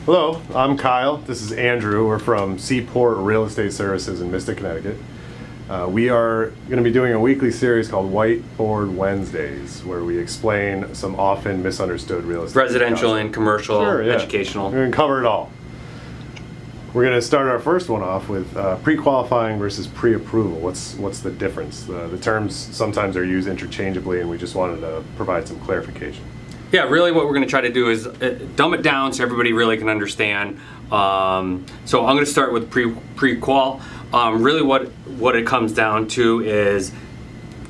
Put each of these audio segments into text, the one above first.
Hello, I'm Kyle. This is Andrew. We're from Seaport Real Estate Services in Mystic, Connecticut. We are going to be doing a weekly series called Whiteboard Wednesdays, where we explain some often misunderstood real estate. Residential and commercial, educational. We're going to cover it all. We're going to start our first one off with pre-qualifying versus pre-approval. What's the difference? The terms sometimes are used interchangeably, and we just wanted to provide some clarification. Yeah, really what we're going to try to do is dumb it down so everybody really can understand. So I'm going to start with pre-qual. Really what it comes down to is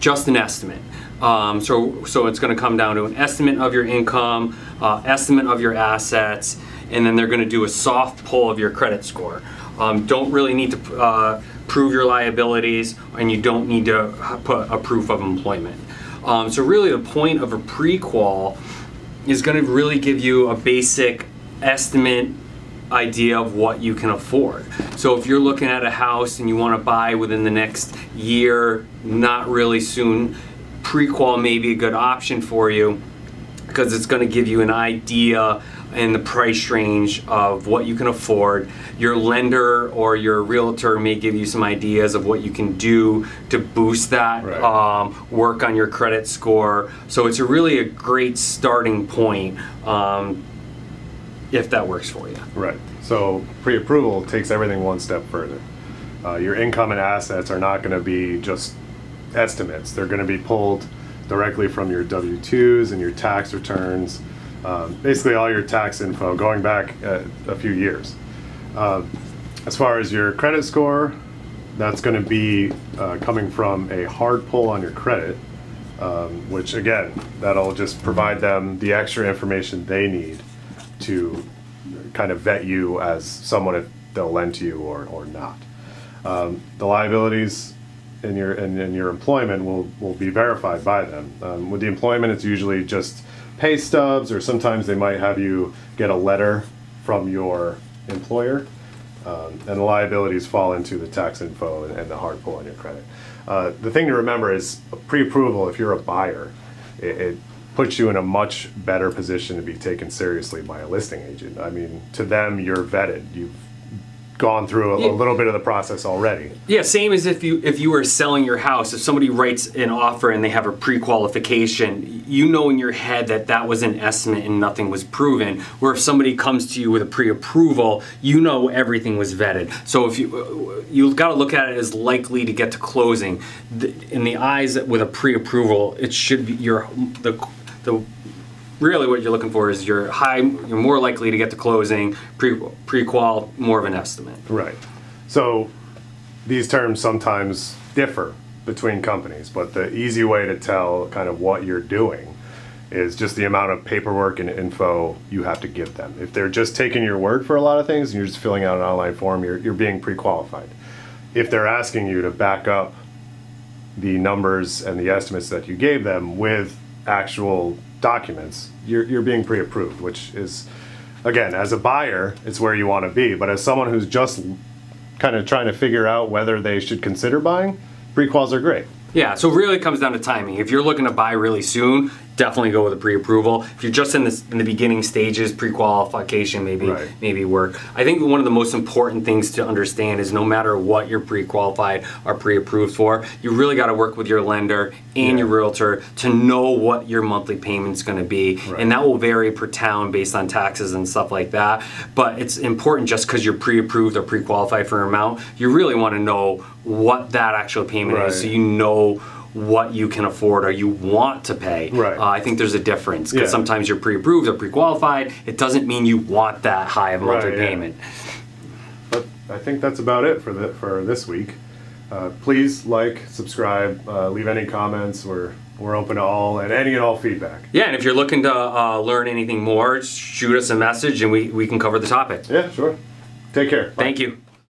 just an estimate. So it's going to come down to an estimate of your income, estimate of your assets, and then they're going to do a soft pull of your credit score. Don't really need to prove your liabilities, and you don't need to put a proof of employment. So really the point of a pre-qual is going to really give you a basic estimate idea of what you can afford. So if you're looking at a house and you want to buy within the next year, not really soon, pre-qual may be a good option for you because it's going to give you an idea in the price range of what you can afford. Your lender or your realtor may give you some ideas of what you can do to boost that, work on your credit score. So it's really a great starting point if that works for you. Right. So pre-approval takes everything one step further. Your income and assets are not going to be just estimates. They're going to be pulled directly from your W-2s and your tax returns. Basically all your tax info going back a few years. As far as your credit score, that's going to be coming from a hard pull on your credit, which again, that'll just provide them the extra information they need to kind of vet you as someone if they'll lend to you or not. The liabilities in your employment will be verified by them. With the employment, it's usually just pay stubs, or sometimes they might have you get a letter from your employer, and the liabilities fall into the tax info and the hard pull on your credit. The thing to remember is pre-approval, if you're a buyer, it puts you in a much better position to be taken seriously by a listing agent. I mean, to them, you're vetted. You've gone through a little bit of the process already. Yeah, same as if you were selling your house. If somebody writes an offer and they have a pre-qualification, you know in your head that that was an estimate and nothing was proven. Where if somebody comes to you with a pre-approval, you know everything was vetted. So if you've got to look at it as likely to get to closing. In the eyes with a pre-approval, it should be really what you're looking for is you're more likely to get to closing. Pre-qual, more of an estimate. Right. So these terms sometimes differ between companies, but the easy way to tell kind of what you're doing is just the amount of paperwork and info you have to give them. If they're just taking your word for a lot of things and you're just filling out an online form, you're being pre-qualified. If they're asking you to back up the numbers and the estimates that you gave them with actual documents, you're being pre-approved, which is, again, as a buyer, it's where you want to be. But as someone who's just kind of trying to figure out whether they should consider buying, pre-quals are great. Yeah, so really it comes down to timing. If you're looking to buy really soon, definitely go with a pre-approval. If you're just in the beginning stages, pre-qualification maybe work. I think one of the most important things to understand is no matter what you're pre-qualified or pre-approved for, you really got to work with your lender and your realtor to know what your monthly payment's going to be. Right. And that will vary per town based on taxes and stuff like that. But it's important, just because you're pre-approved or pre-qualified for an amount, you really want to know what that actual payment is, so you know what you can afford or you want to pay. Right. I think there's a difference, because sometimes you're pre-approved or pre-qualified. It doesn't mean you want that high of a monthly payment. But I think that's about it for this week. Please like, subscribe, leave any comments. We're open to all and any and all feedback. Yeah, and if you're looking to learn anything more, shoot us a message and we can cover the topic. Yeah, sure. Take care. Bye. Thank you.